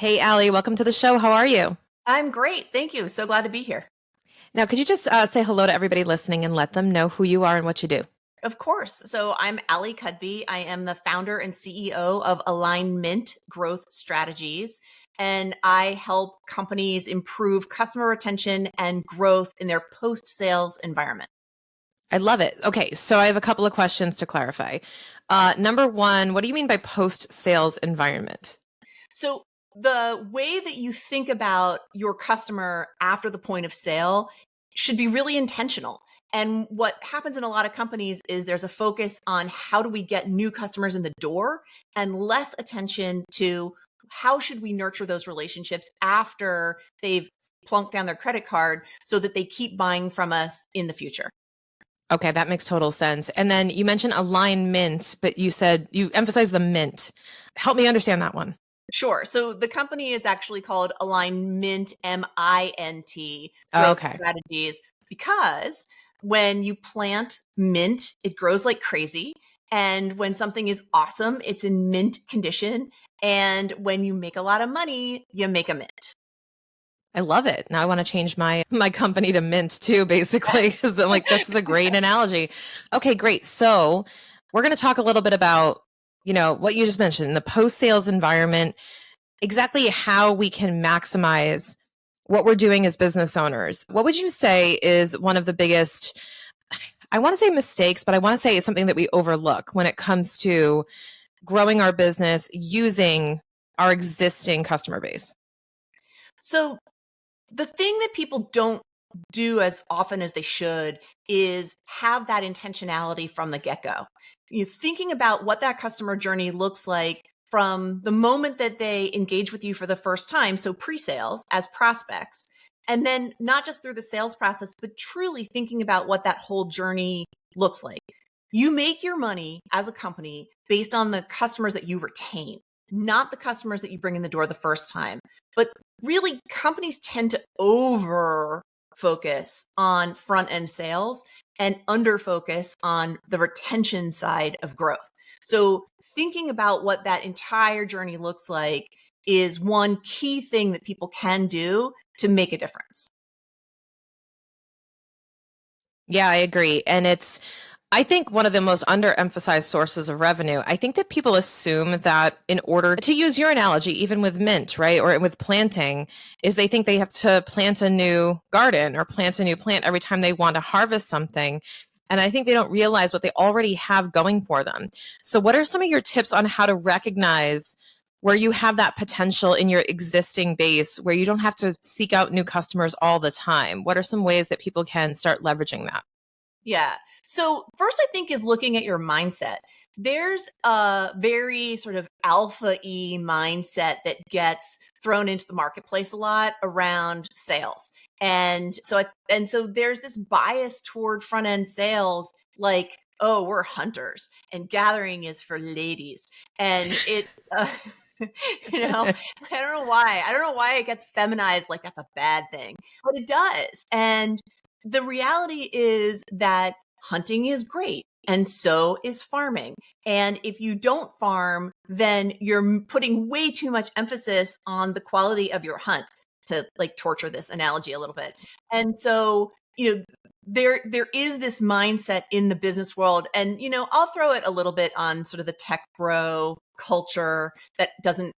Hey, Allie, welcome to the show. How are you? I'm great. Thank you. So glad to be here. Now, could you just say hello to everybody listening and let them know who you are and what you do? Of course. So I'm Ali Cudby. I am the founder and CEO of Alignmint Growth Strategies, and I help companies improve customer retention and growth in their post-sales environment. I love it. Okay, so I have a couple of questions to clarify. Number one, what do you mean by post-sales environment? So the way that you think about your customer after the point of sale should be really intentional. And what happens in a lot of companies is there's a focus on how do we get new customers in the door and less attention to how should we nurture those relationships after they've plunked down their credit card so that they keep buying from us in the future. Okay, that makes total sense. And then you mentioned alignment, but you said you emphasized the mint. Help me understand that one. Sure. So the company is actually called Alignmint, MINT, Oh, Growth okay. Strategies, because when you plant mint, it grows like crazy. And when something is awesome, it's in mint condition. And when you make a lot of money, you make a mint. I love it. Now I want to change my company to Mint too, basically, because I'm like, this is a great analogy. Okay, great. So we're going to talk a little bit about, what you just mentioned, the post-sales environment, exactly how we can maximize what we're doing as business owners. What would you say is one of the biggest, I want to say mistakes, but I want to say it's something that we overlook when it comes to growing our business using our existing customer base? So the thing that people don't do as often as they should is have that intentionality from the get-go. You thinking about what that customer journey looks like from the moment that they engage with you for the first time, so pre-sales as prospects, and then not just through the sales process, but truly thinking about what that whole journey looks like. You make your money as a company based on the customers that you retain, not the customers that you bring in the door the first time. But really, companies tend to over focus on front end sales and under focus on the retention side of growth. So, thinking about what that entire journey looks like is one key thing that people can do to make a difference. Yeah, I agree. And I think one of the most underemphasized sources of revenue. I think that people assume that in order to use your analogy, even with mint, right, or with planting, is they think they have to plant a new garden or plant a new plant every time they want to harvest something. And I think they don't realize what they already have going for them. So, what are some of your tips on how to recognize where you have that potential in your existing base where you don't have to seek out new customers all the time? What are some ways that people can start leveraging that? Yeah. So first, I think is looking at your mindset. There's a very sort of alpha E mindset that gets thrown into the marketplace a lot around sales. And so there's this bias toward front end sales, like, oh, we're hunters and gathering is for ladies. And it, you know, I don't know why it gets feminized like that's a bad thing, but it does. And the reality is that hunting is great and so is farming. And if you don't farm, then you're putting way too much emphasis on the quality of your hunt, to like torture this analogy a little bit. And so, there is this mindset in the business world, and I'll throw it a little bit on sort of the tech bro culture that doesn't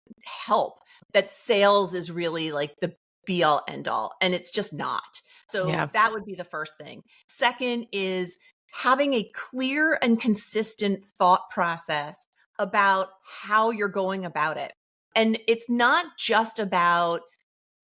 help, that sales is really like the be all end all, and it's just not. So Yeah. that would be the first thing. Second is having a clear and consistent thought process about how you're going about it. And it's not just about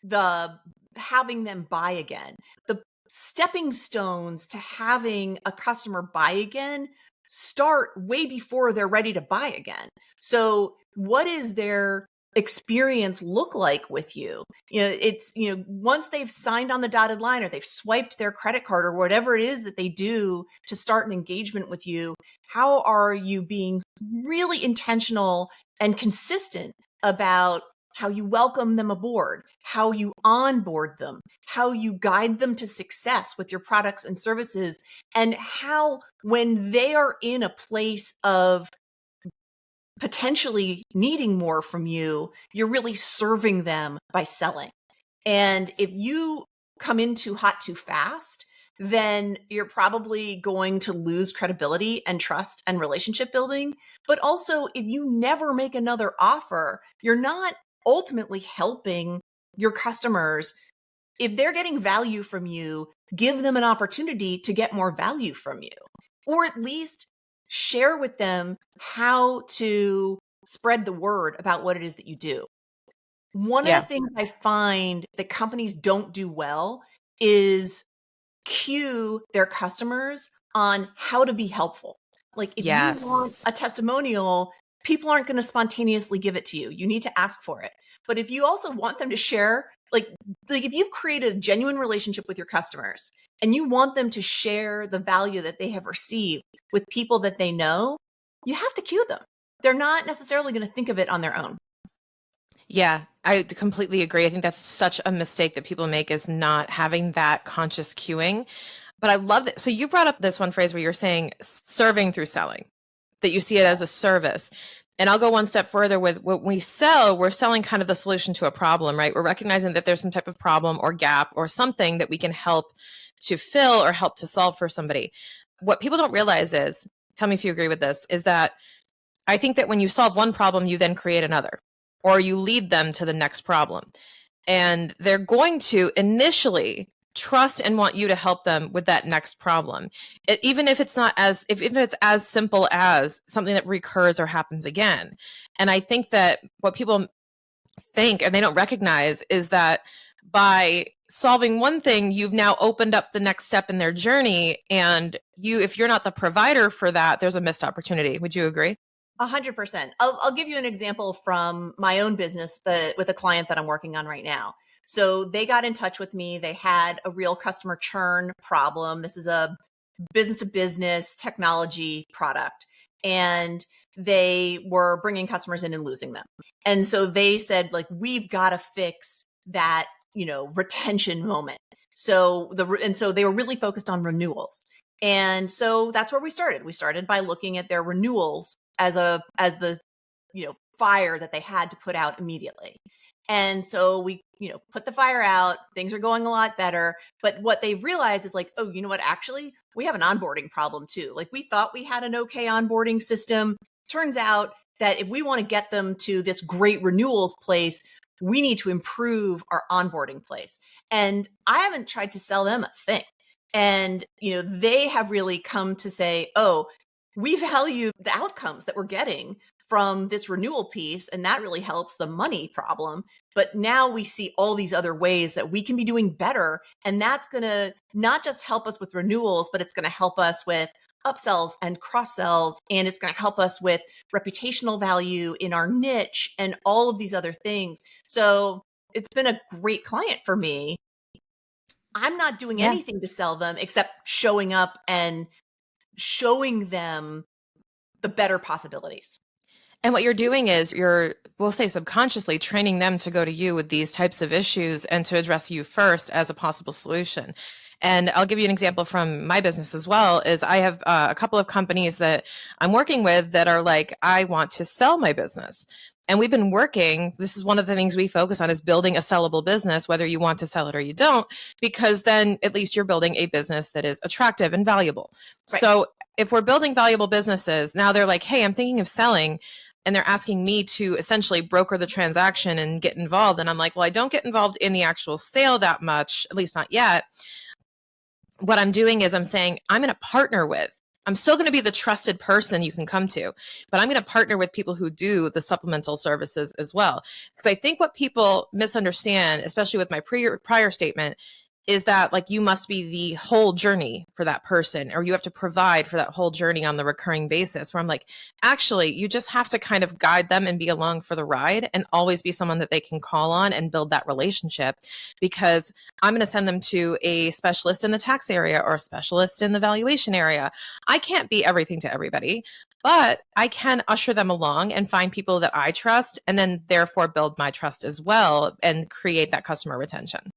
the having them buy again. The stepping stones to having a customer buy again start way before they're ready to buy again. So, what is their experience look like with you? It's, once they've signed on the dotted line or they've swiped their credit card or whatever it is that they do to start an engagement with you, how are you being really intentional and consistent about how you welcome them aboard, how you onboard them, how you guide them to success with your products and services, and how, when they are in a place of potentially needing more from you, you're really serving them by selling. And if you come in too hot too fast, then you're probably going to lose credibility and trust and relationship building. But also, if you never make another offer, you're not ultimately helping your customers. If they're getting value from you, give them an opportunity to get more value from you, or at least share with them how to spread the word about what it is that you do. One of the Yeah. things I find that companies don't do well is cue their customers on how to be helpful. Like if you want Yes. a testimonial, people aren't going to spontaneously give it to you. You need to ask for it. But if you also want them to share, like if you've created a genuine relationship with your customers and you want them to share the value that they have received with people that they know, you have to cue them. They're not necessarily going to think of it on their own. Yeah, I completely agree. I think that's such a mistake that people make is not having that conscious cueing. But I love that. So you brought up this one phrase where you're saying serving through selling, that you see it as a service. And I'll go one step further with when we sell, we're selling kind of the solution to a problem, right? We're recognizing that there's some type of problem or gap or something that we can help to fill or help to solve for somebody. What people don't realize is, tell me if you agree with this, is that I think that when you solve one problem, you then create another, or you lead them to the next problem. And they're going to initially trust and want you to help them with that next problem. Even if it's not as, if it's as simple as something that recurs or happens again. And I think that what people think and they don't recognize is that by solving one thing, you've now opened up the next step in their journey. And if you're not the provider for that, there's a missed opportunity. Would you agree? 100%. I'll give you an example from my own business with a client that I'm working on right now. So they got in touch with me. They had a real customer churn problem. This is a business to business technology product. And they were bringing customers in and losing them. And so they said, like, we've got to fix that, retention moment. So they were really focused on renewals. And so that's where we started. We started by looking at their renewals as the fire that they had to put out immediately. And so we put the fire out. Things are going a lot better. But what they've realized is like, oh, you know what? Actually, we have an onboarding problem too. Like we thought we had an okay onboarding system. Turns out that if we want to get them to this great renewals place, we need to improve our onboarding place. And I haven't tried to sell them a thing. And they have really come to say, oh, we value the outcomes that we're getting from this renewal piece, and that really helps the money problem. But now we see all these other ways that we can be doing better. And that's going to not just help us with renewals, but it's going to help us with upsells and cross sells. And it's going to help us with reputational value in our niche and all of these other things. So it's been a great client for me. I'm not doing Yeah. anything to sell them except showing up and showing them the better possibilities. And what you're doing is we'll say subconsciously training them to go to you with these types of issues and to address you first as a possible solution. And I'll give you an example from my business as well, is I have a couple of companies that I'm working with that are like, I want to sell my business. And we've been working, this is one of the things we focus on is building a sellable business, whether you want to sell it or you don't, because then at least you're building a business that is attractive and valuable. Right. So if we're building valuable businesses, now they're like, hey, I'm thinking of selling. And they're asking me to essentially broker the transaction and get involved. And I'm like, well, I don't get involved in the actual sale that much, at least not yet. What I'm doing is I'm saying, I'm going to partner with, I'm still going to be the trusted person you can come to, but I'm going to partner with people who do the supplemental services as well. Because I think what people misunderstand, especially with my prior statement, is that like you must be the whole journey for that person, or you have to provide for that whole journey on the recurring basis, where I'm like, actually, you just have to kind of guide them and be along for the ride and always be someone that they can call on and build that relationship. Because I'm going to send them to a specialist in the tax area or a specialist in the valuation area. I can't be everything to everybody, but I can usher them along and find people that I trust, and then therefore build my trust as well and create that customer retention.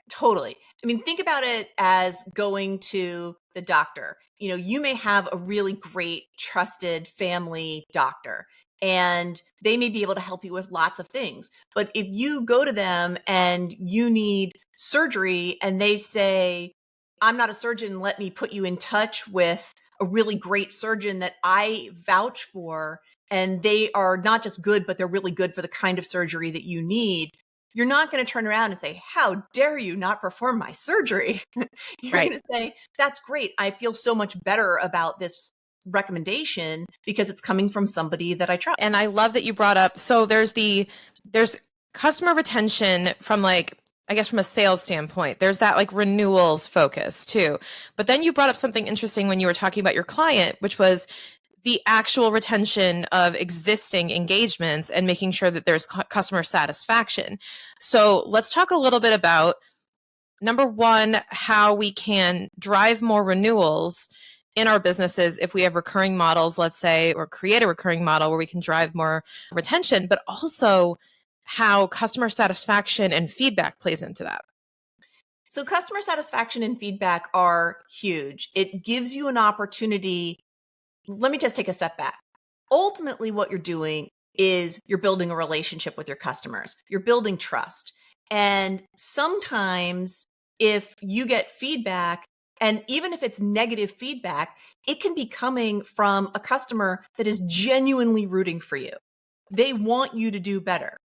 Totally. I mean, think about it as going to the doctor. You may have a really great trusted family doctor, and they may be able to help you with lots of things. But if you go to them and you need surgery and they say, I'm not a surgeon, let me put you in touch with a really great surgeon that I vouch for, and they are not just good, but they're really good for the kind of surgery that you need, you're not going to turn around and say, how dare you not perform my surgery? You're Right. going to say, that's great. I feel so much better about this recommendation because it's coming from somebody that I trust. And I love that you brought up, so there's customer retention from like, I guess from a sales standpoint. There's that like renewals focus too. But then you brought up something interesting when you were talking about your client, which was the actual retention of existing engagements and making sure that there's customer satisfaction. So let's talk a little bit about, number one, how we can drive more renewals in our businesses if we have recurring models, let's say, or create a recurring model where we can drive more retention, but also how customer satisfaction and feedback plays into that. So customer satisfaction and feedback are huge. It gives you an opportunity. Let me just take a step back. Ultimately, what you're doing is you're building a relationship with your customers. You're building trust. And sometimes if you get feedback, and even if it's negative feedback, it can be coming from a customer that is genuinely rooting for you. They want you to do better.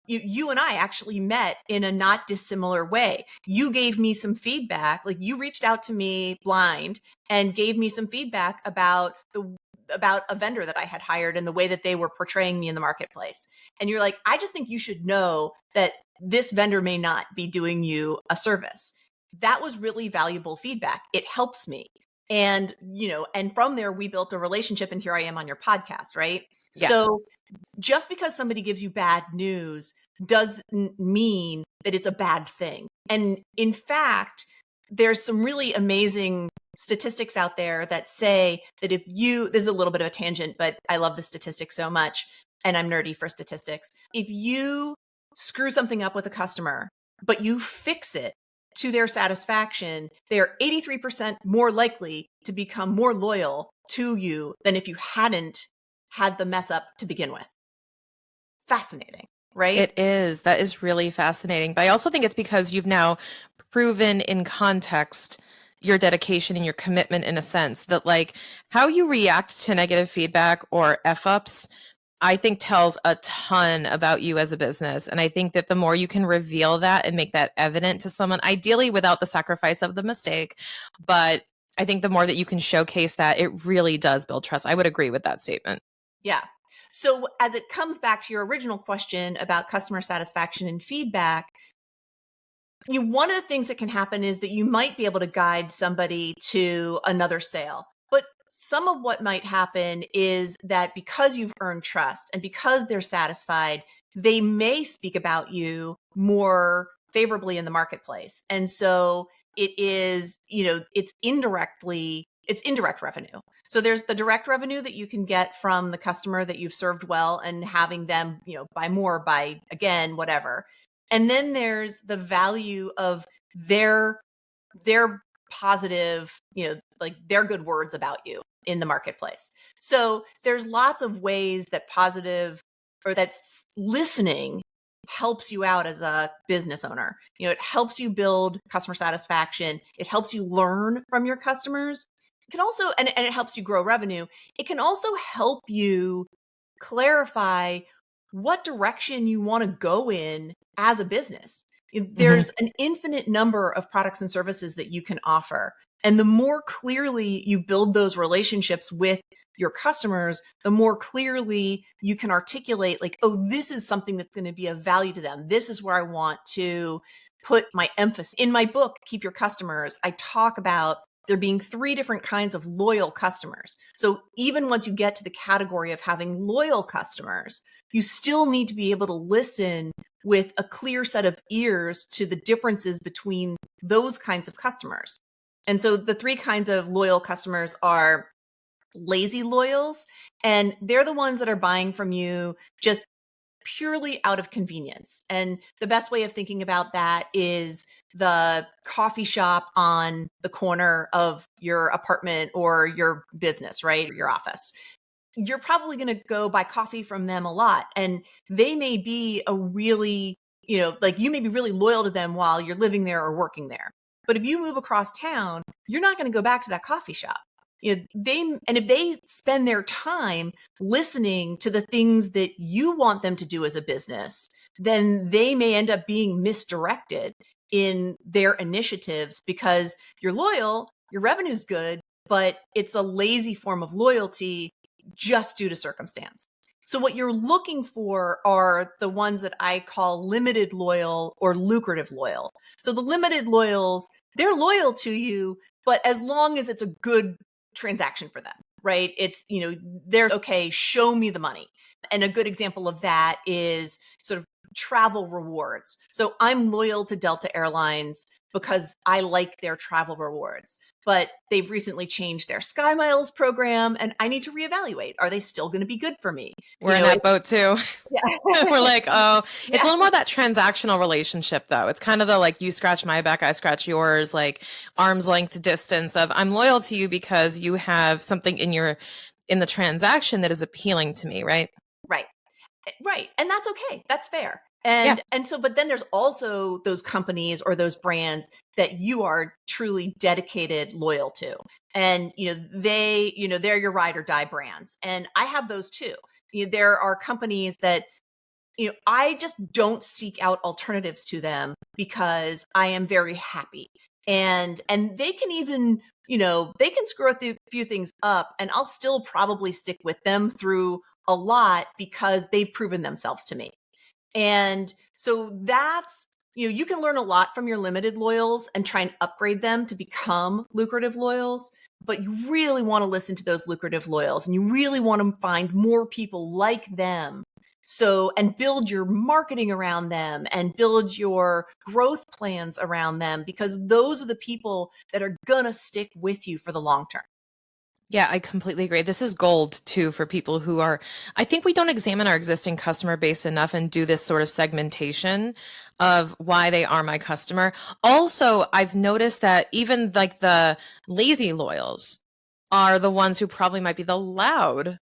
You and I actually met in a not dissimilar way. You gave me some feedback, like you reached out to me blind and gave me some feedback about a vendor that I had hired and the way that they were portraying me in the marketplace. And you're like, I just think you should know that this vendor may not be doing you a service. That was really valuable feedback. It helps me. And, and from there, we built a relationship, and here I am on your podcast, right? Yeah. So just because somebody gives you bad news doesn't mean that it's a bad thing. And in fact, there's some really amazing statistics out there that say that this is a little bit of a tangent, but I love the statistics so much, and I'm nerdy for statistics. If you screw something up with a customer, but you fix it to their satisfaction, they're 83% more likely to become more loyal to you than if you hadn't had the mess up to begin with. Fascinating, right? It is. That is really fascinating. But I also think it's because you've now proven in context your dedication and your commitment, in a sense that like how you react to negative feedback or F-ups, I think tells a ton about you as a business. And I think that the more you can reveal that and make that evident to someone, ideally without the sacrifice of the mistake, but I think the more that you can showcase that, it really does build trust. I would agree with that statement. Yeah. So as it comes back to your original question about customer satisfaction and feedback, one of the things that can happen is that you might be able to guide somebody to another sale. But some of what might happen is that because you've earned trust and because they're satisfied, they may speak about you more favorably in the marketplace. And so it is, it's indirect revenue. So there's the direct revenue that you can get from the customer that you've served well and having them, buy more, buy again, whatever. And then there's the value of their positive, like their good words about you in the marketplace. So there's lots of ways that that's listening helps you out as a business owner. It helps you build customer satisfaction. It helps you learn from your customers. It can also, and it helps you grow revenue. It can also help you clarify what direction you want to go in as a business. There's an infinite number of products and services that you can offer. And the more clearly you build those relationships with your customers, the more clearly you can articulate like, oh, this is something that's going to be of value to them. This is where I want to put my emphasis. In my book, Keep Your Customers, I talk about there being 3 different kinds of loyal customers. So even once you get to the category of having loyal customers, you still need to be able to listen with a clear set of ears to the differences between those kinds of customers. And so the 3 kinds of loyal customers are lazy loyals, and they're the ones that are buying from you just purely out of convenience. And the best way of thinking about that is the coffee shop on the corner of your apartment or your business, right? Or your office. you're probably going to go buy coffee from them a lot. And they may be a really, like you may be really loyal to them while you're living there or working there. But if you move across town, you're not going to go back to that coffee shop. And if they spend their time listening to the things that you want them to do as a business, then they may end up being misdirected in their initiatives because you're loyal, your revenue's good, but it's a lazy form of loyalty just due to circumstance. So what you're looking for are the ones that I call limited loyal or lucrative loyal. So the limited loyals, they're loyal to you, but as long as it's a good transaction for them, right? It's, they're okay, show me the money. And a good example of that is sort of travel rewards. So I'm loyal to Delta Airlines because I like their travel rewards, but they've recently changed their Sky Miles program and I need to reevaluate. Are they still going to be good for me? We're in that boat too. Yeah. We're like, oh, Yeah. it's a little more that transactional relationship though. It's kind of the like you scratch my back, I scratch yours, like arm's length distance of I'm loyal to you because you have something in the transaction that is appealing to me, right? Right. Right. And that's okay. That's fair. Yeah. And so, but then there's also those companies or those brands that you are truly dedicated, loyal to. And, they're your ride or die brands. And I have those too. There are companies that, I just don't seek out alternatives to them because I am very happy. And they can even, they can screw a few things up and I'll still probably stick with them through a lot because they've proven themselves to me. And so that's, you can learn a lot from your limited loyals and try and upgrade them to become lucrative loyals. But you really want to listen to those lucrative loyals and you really want to find more people like them. So, and build your marketing around them and build your growth plans around them because those are the people that are going to stick with you for the long term. Yeah, I completely agree. This is gold too for people who are, I think we don't examine our existing customer base enough and do this sort of segmentation of why they are my customer. Also, I've noticed that even like the lazy loyals are the ones who probably might be the loud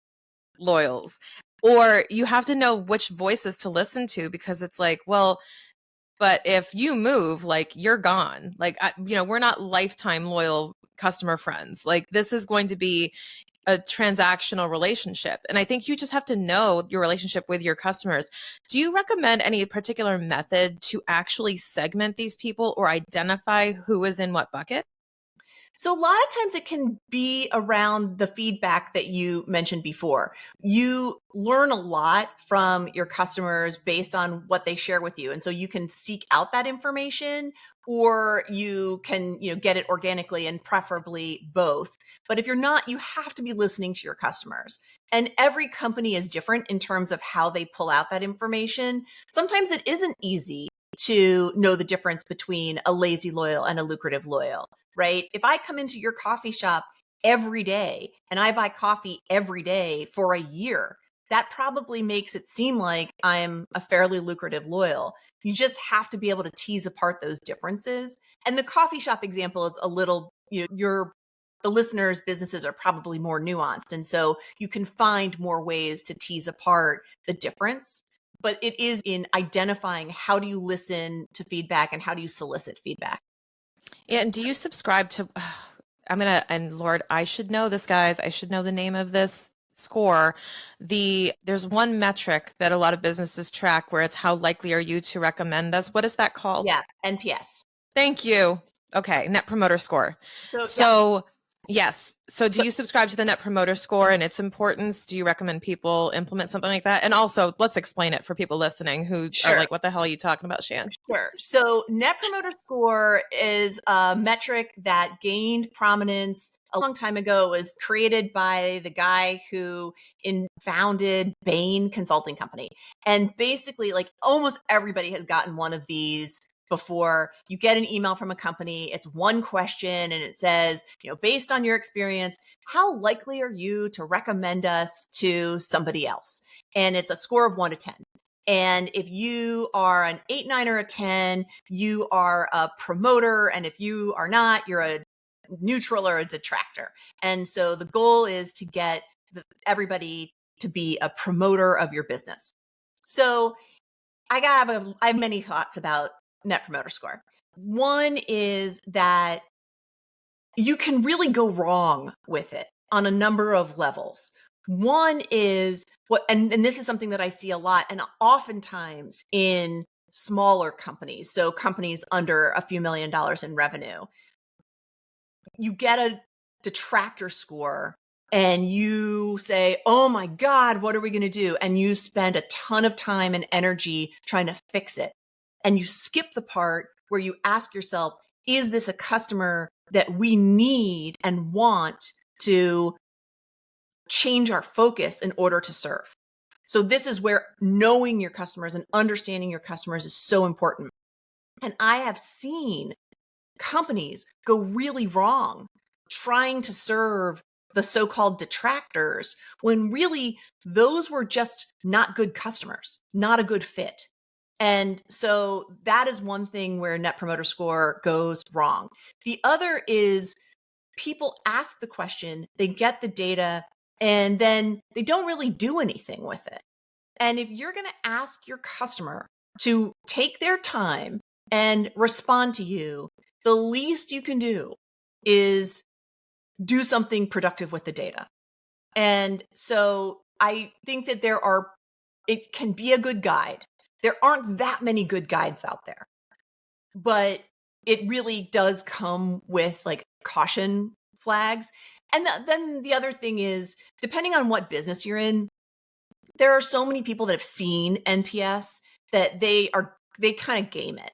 loyals. Or you have to know which voices to listen to because it's like, well, but if you move, like you're gone. Like, we're not lifetime loyal customer friends. Like, this is going to be a transactional relationship. And I think you just have to know your relationship with your customers. Do you recommend any particular method to actually segment these people or identify who is in what bucket? So a lot of times it can be around the feedback that you mentioned before. You learn a lot from your customers based on what they share with you. And so you can seek out that information or you can, get it organically and preferably both. But if you're not, you have to be listening to your customers. And every company is different in terms of how they pull out that information. Sometimes it isn't easy to know the difference between a lazy loyal and a lucrative loyal, right? If I come into your coffee shop every day and I buy coffee every day for a year, that probably makes it seem like I'm a fairly lucrative loyal. You just have to be able to tease apart those differences. And the coffee shop example is a little, the listeners' businesses are probably more nuanced. And so you can find more ways to tease apart the difference. But it is in identifying how do you listen to feedback and how do you solicit feedback. Yeah, and do you subscribe to and Lord, I should know this, guys. I should know the name of this score. There's one metric that a lot of businesses track where it's how likely are you to recommend us? What is that called? Yeah, NPS. Thank you. Okay, Net Promoter Score. So, So, yes. So do you subscribe to the Net Promoter Score and its importance? Do you recommend people implement something like that? And also, let's explain it for people listening who are like, what the hell are you talking about, Shan? Sure. So Net Promoter Score is a metric that gained prominence a long time ago. It was created by the guy who founded Bain Consulting Company. And basically, like almost everybody has gotten one of these before. You get an email from a company, it's one question and it says, based on your experience, how likely are you to recommend us to somebody else? And it's a score of 1 to 10. And if you are an 8, 9, or a 10, you are a promoter. And if you are not, you're a neutral or a detractor. And so the goal is to get everybody to be a promoter of your business. So I have many thoughts about Net Promoter Score. One is that you can really go wrong with it on a number of levels. One is and this is something that I see a lot, and oftentimes in smaller companies, so companies under a few $1,000,000 in revenue, you get a detractor score and you say, oh my God, what are we going to do? And you spend a ton of time and energy trying to fix it. And you skip the part where you ask yourself, is this a customer that we need and want to change our focus in order to serve? So this is where knowing your customers and understanding your customers is so important. And I have seen companies go really wrong trying to serve the so-called detractors when really those were just not good customers, not a good fit. And so that is one thing where Net Promoter Score goes wrong. The other is people ask the question, they get the data, and then they don't really do anything with it. And if you're going to ask your customer to take their time and respond to you, the least you can do is do something productive with the data. And so I think that it can be a good guide. There aren't that many good guides out there, but it really does come with like caution flags. And then the other thing is, depending on what business you're in, there are so many people that have seen NPS that they kind of game it.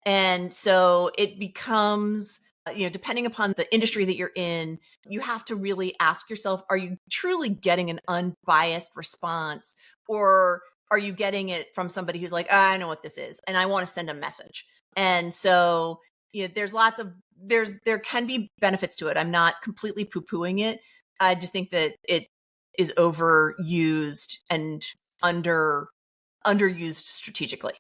And so it becomes, depending upon the industry that you're in, you have to really ask yourself, are you truly getting an unbiased response? Or are you getting it from somebody who's like, I know what this is, and I want to send a message? And so, there can be benefits to it. I'm not completely poo-pooing it. I just think that it is overused and underused strategically.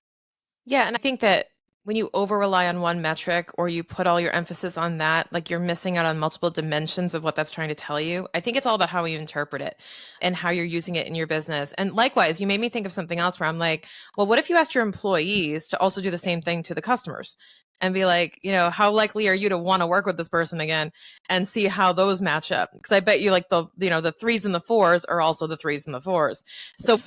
Yeah, and I think that when you over rely on one metric or you put all your emphasis on that, like you're missing out on multiple dimensions of what that's trying to tell you. I think it's all about how you interpret it and how you're using it in your business. And likewise, you made me think of something else where I'm like, well, what if you asked your employees to also do the same thing to the customers? And be like, how likely are you to want to work with this person again, and see how those match up? Because I bet you like the threes and the fours are also the threes and the fours. So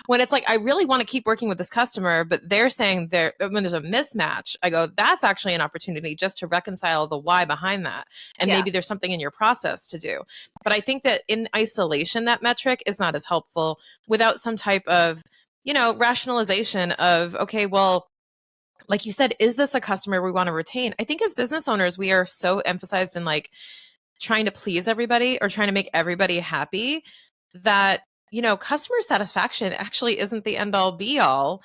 when it's like, I really want to keep working with this customer, but they're saying when there's a mismatch, I go, that's actually an opportunity just to reconcile the why behind that. And maybe there's something in your process to do. But I think that in isolation, that metric is not as helpful without some type of, rationalization of, okay, well, like you said, is this a customer we want to retain? I think as business owners, we are so emphasized in like trying to please everybody or trying to make everybody happy that, customer satisfaction actually isn't the end all be all,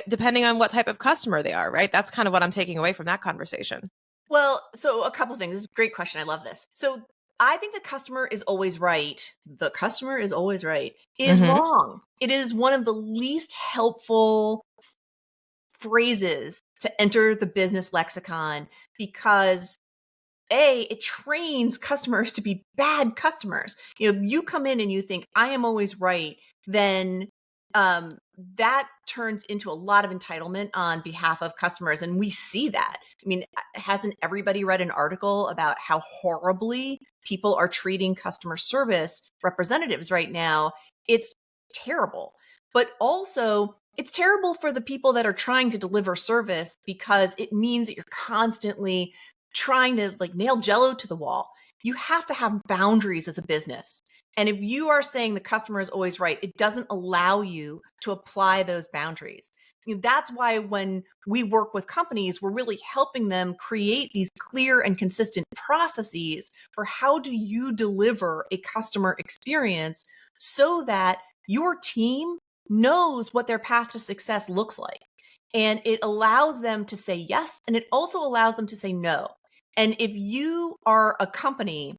depending on what type of customer they are, right? That's kind of what I'm taking away from that conversation. Well, so a couple things. This is a great question. I love this. So I think the customer is always right. The customer is always right is Mm-hmm. wrong. It is one of the least helpful phrases to enter the business lexicon because it trains customers to be bad customers. If you come in and you think I am always right, then that turns into a lot of entitlement on behalf of customers. And we see that. I mean, hasn't everybody read an article about how horribly people are treating customer service representatives right now? It's terrible. But also, it's terrible for the people that are trying to deliver service because it means that you're constantly trying to like nail jello to the wall. You have to have boundaries as a business. And if you are saying the customer is always right, it doesn't allow you to apply those boundaries. That's why when we work with companies, we're really helping them create these clear and consistent processes for how do you deliver a customer experience so that your team knows what their path to success looks like. And it allows them to say yes, and it also allows them to say no. And if you are a company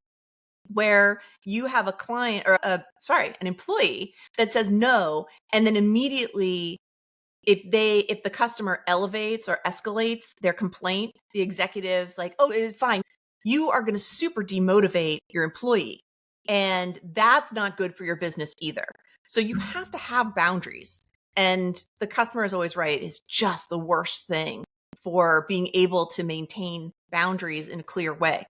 where you have a client or an employee that says no, and then immediately if the customer elevates or escalates their complaint, the executive's like, oh, it's fine. You are going to super demotivate your employee. And that's not good for your business either. So you have to have boundaries. And the customer is always right is just the worst thing for being able to maintain boundaries in a clear way.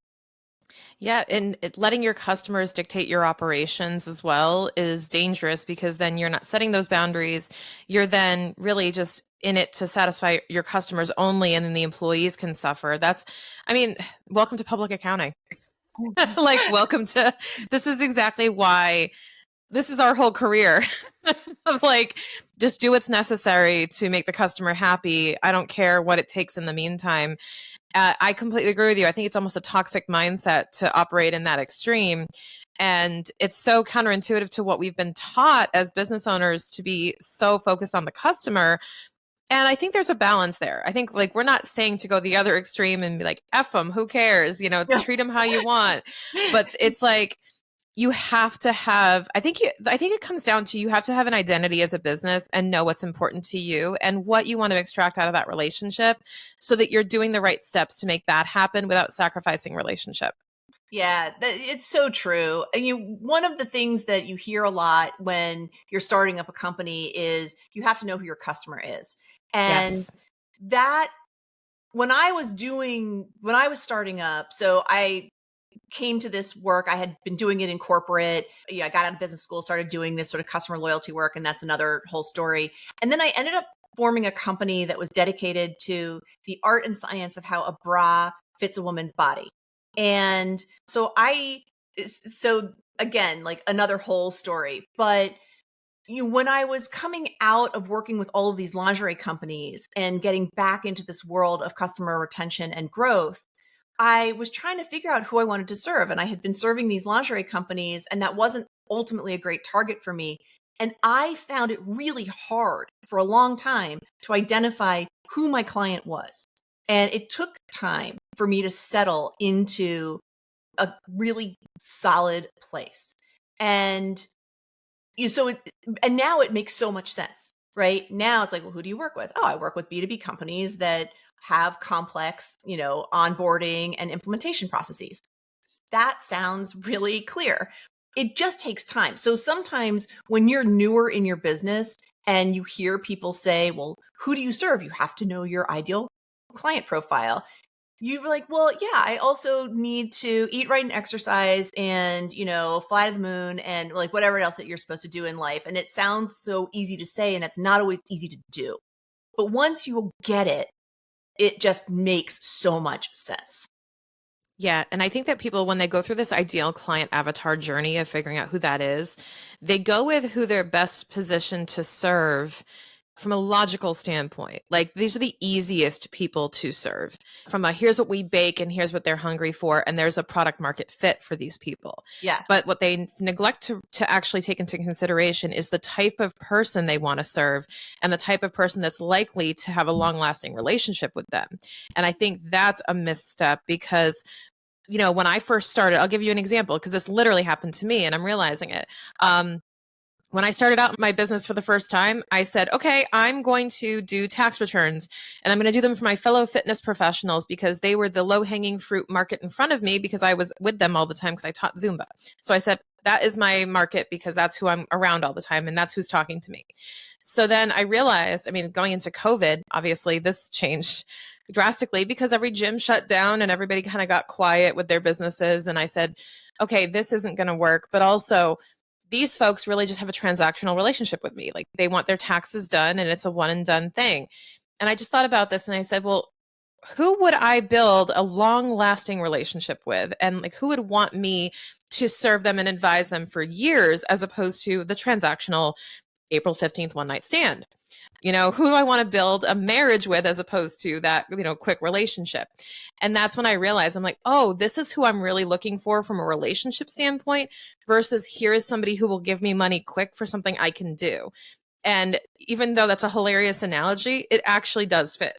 Yeah, and letting your customers dictate your operations as well is dangerous because then you're not setting those boundaries. You're then really just in it to satisfy your customers only, and then the employees can suffer. I mean, welcome to public accounting. Like, welcome to, this is exactly why this is our whole career of like, just do what's necessary to make the customer happy. I don't care what it takes in the meantime. I completely agree with you. I think it's almost a toxic mindset to operate in that extreme. And it's so counterintuitive to what we've been taught as business owners to be so focused on the customer. And I think there's a balance there. I think like we're not saying to go the other extreme and be like, F them, who cares? Yeah. Treat them how you want. But it's like, you have to have, I think it comes down to you have to have an identity as a business and know what's important to you and what you want to extract out of that relationship so that you're doing the right steps to make that happen without sacrificing relationship. Yeah, it's so true. And one of the things that you hear a lot when you're starting up a company is you have to know who your customer is. And Yes. that when I was starting up, so I came to this work. I had been doing it in corporate. I got out of business school, started doing this sort of customer loyalty work, and that's another whole story. And then I ended up forming a company that was dedicated to the art and science of how a bra fits a woman's body. And so again, like another whole story, but when I was coming out of working with all of these lingerie companies and getting back into this world of customer retention and growth, I was trying to figure out who I wanted to serve. And I had been serving these lingerie companies, and that wasn't ultimately a great target for me. And I found it really hard for a long time to identify who my client was. And it took time for me to settle into a really solid place. And and now it makes so much sense, right? Now it's like, well, who do you work with? Oh, I work with B2B companies that have complex, onboarding and implementation processes. That sounds really clear. It just takes time. So sometimes when you're newer in your business and you hear people say, well, who do you serve? You have to know your ideal client profile. You were like, well, yeah, I also need to eat right and exercise and, fly to the moon and like whatever else that you're supposed to do in life. And it sounds so easy to say, and it's not always easy to do. But once you get it, it just makes so much sense. Yeah. And I think that people, when they go through this ideal client avatar journey of figuring out who that is, they go with who they're best positioned to serve from a logical standpoint. Like these are the easiest people to serve from a here's what we bake and here's what they're hungry for. And there's a product market fit for these people. Yeah. But what they neglect to actually take into consideration is the type of person they want to serve and the type of person that's likely to have a long lasting relationship with them. And I think that's a misstep because when I first started, I'll give you an example because this literally happened to me and I'm realizing it. When I started out my business for the first time, I said, okay, I'm going to do tax returns and I'm going to do them for my fellow fitness professionals because they were the low hanging fruit market in front of me because I was with them all the time because I taught Zumba. So I said, that is my market because that's who I'm around all the time and that's who's talking to me. So then I realized, going into COVID, obviously this changed drastically because every gym shut down and everybody kind of got quiet with their businesses. And I said, okay, this isn't going to work. But also, these folks really just have a transactional relationship with me. Like they want their taxes done and it's a one and done thing. And I just thought about this and I said, well, who would I build a long lasting relationship with? And like, who would want me to serve them and advise them for years as opposed to the transactional April 15th one night stand? Who do I want to build a marriage with as opposed to that, quick relationship? And that's when I realized I'm like, oh, this is who I'm really looking for from a relationship standpoint versus here is somebody who will give me money quick for something I can do. And even though that's a hilarious analogy, it actually does fit.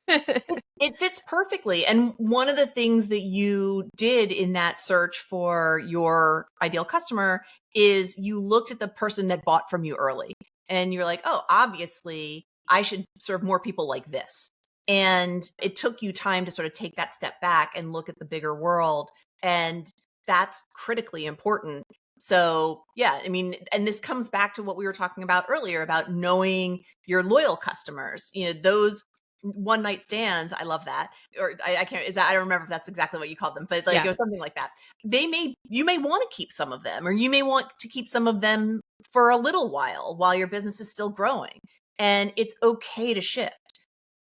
It fits perfectly. And one of the things that you did in that search for your ideal customer is you looked at the person that bought from you early and you're like, oh, obviously I should serve more people like this. And it took you time to sort of take that step back and look at the bigger world. And that's critically important. So yeah, I mean, and this comes back to what we were talking about earlier about knowing your loyal customers. Those one night stands, I love that. Or I can't, I don't remember if that's exactly what you called them, but like Yeah. it was something like that. You may want to keep some of them, or you may want to keep some of them for a little while your business is still growing. And it's okay to shift.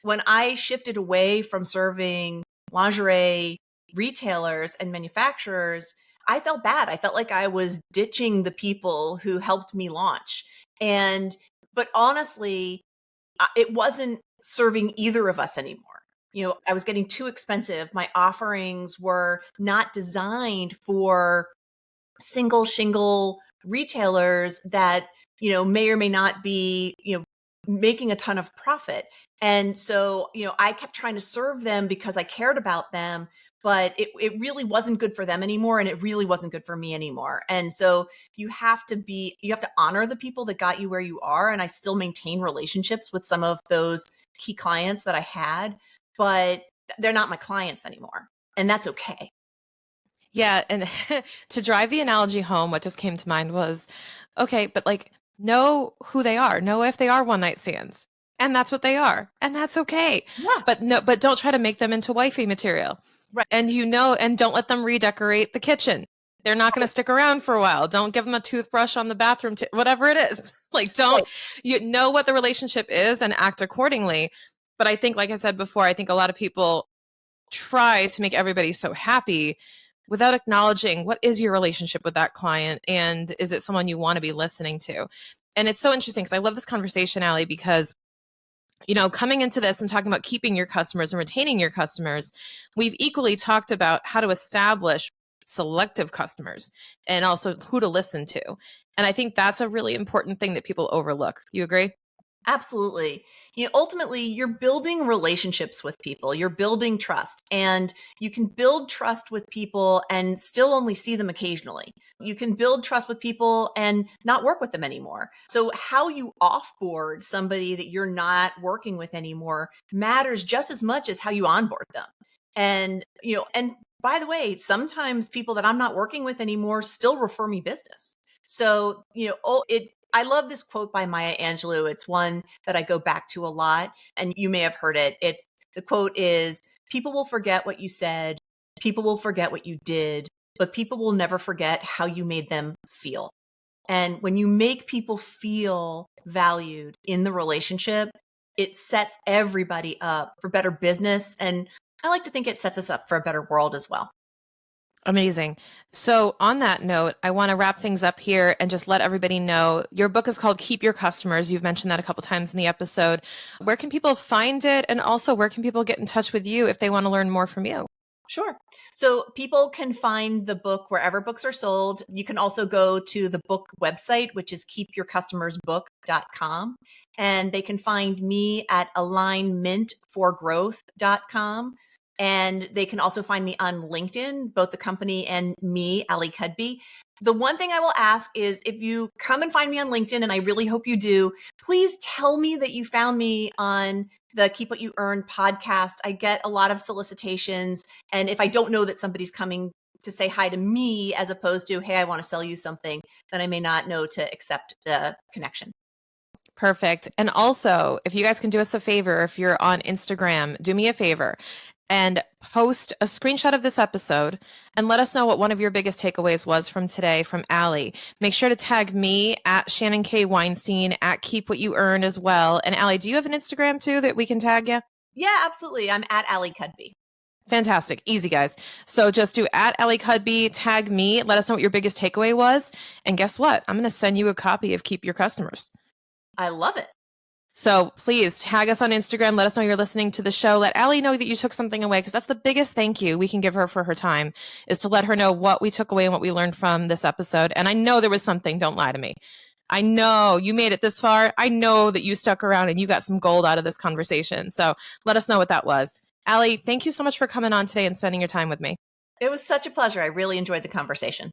When I shifted away from serving lingerie retailers and manufacturers, I felt bad. I felt like I was ditching the people who helped me launch. But honestly, it wasn't serving either of us anymore. I was getting too expensive. My offerings were not designed for single shingle retailers that, may or may not be, making a ton of profit. And so, I kept trying to serve them because I cared about them, but it really wasn't good for them anymore. And it really wasn't good for me anymore. And so you have to honor the people that got you where you are. And I still maintain relationships with some of those key clients that I had, but they're not my clients anymore. And that's okay. Yeah. And to drive the analogy home, what just came to mind was, okay, but like, know who they are, know if they are one night stands. And that's what they are. And that's okay. Yeah. But don't try to make them into wifey material. Right. And and don't let them redecorate the kitchen. They're not going to stick around for a while. Don't give them a toothbrush on the bathroom, whatever it is. Like, you know what the relationship is and act accordingly. But I think, like I said before, I think a lot of people try to make everybody so happy without acknowledging what is your relationship with that client and is it someone you want to be listening to. And it's so interesting because I love this conversation, Allie, because coming into this and talking about keeping your customers and retaining your customers, we've equally talked about how to establish selective customers and also who to listen to. And I think that's a really important thing that people overlook. You agree? Absolutely. Ultimately, you're building relationships with people. You're building trust, and you can build trust with people and still only see them occasionally. You can build trust with people and not work with them anymore. So how you offboard somebody that you're not working with anymore matters just as much as how you onboard them. And, and by the way, sometimes people that I'm not working with anymore still refer me business. So, I love this quote by Maya Angelou. It's one that I go back to a lot, and you may have heard it. The quote is, "People will forget what you said, people will forget what you did, but people will never forget how you made them feel." And when you make people feel valued in the relationship, it sets everybody up for better business. And I like to think it sets us up for a better world as well. Amazing. So on that note, I want to wrap things up here and just let everybody know your book is called Keep Your Customers. You've mentioned that a couple times in the episode. Where can people find it? And also where can people get in touch with you if they want to learn more from you? Sure. So people can find the book wherever books are sold. You can also go to the book website, which is keepyourcustomersbook.com. And they can find me at alignmintforgrowth.com. And they can also find me on LinkedIn, both the company and me, Ali Cudby. The one thing I will ask is if you come and find me on LinkedIn, and I really hope you do, please tell me that you found me on the Keep What You Earn podcast. I get a lot of solicitations. And if I don't know that somebody's coming to say hi to me as opposed to, hey, I want to sell you something, then I may not know to accept the connection. Perfect. And also, if you guys can do us a favor, if you're on Instagram, do me a favor and post a screenshot of this episode and let us know what one of your biggest takeaways was from today from Allie. Make sure to tag me at Shannon K. Weinstein at Keep What You Earn as well. And Allie, do you have an Instagram too that we can tag you? Yeah, absolutely. I'm at Ali Cudby. Fantastic. Easy, guys. So just do at Ali Cudby, tag me, let us know what your biggest takeaway was. And guess what? I'm going to send you a copy of Keep Your Customers. I love it. So please tag us on Instagram. Let us know you're listening to the show. Let Allie know that you took something away because that's the biggest thank you we can give her for her time is to let her know what we took away and what we learned from this episode. And I know there was something. Don't lie to me. I know you made it this far. I know that you stuck around and you got some gold out of this conversation. So let us know what that was. Allie, thank you so much for coming on today and spending your time with me. It was such a pleasure. I really enjoyed the conversation.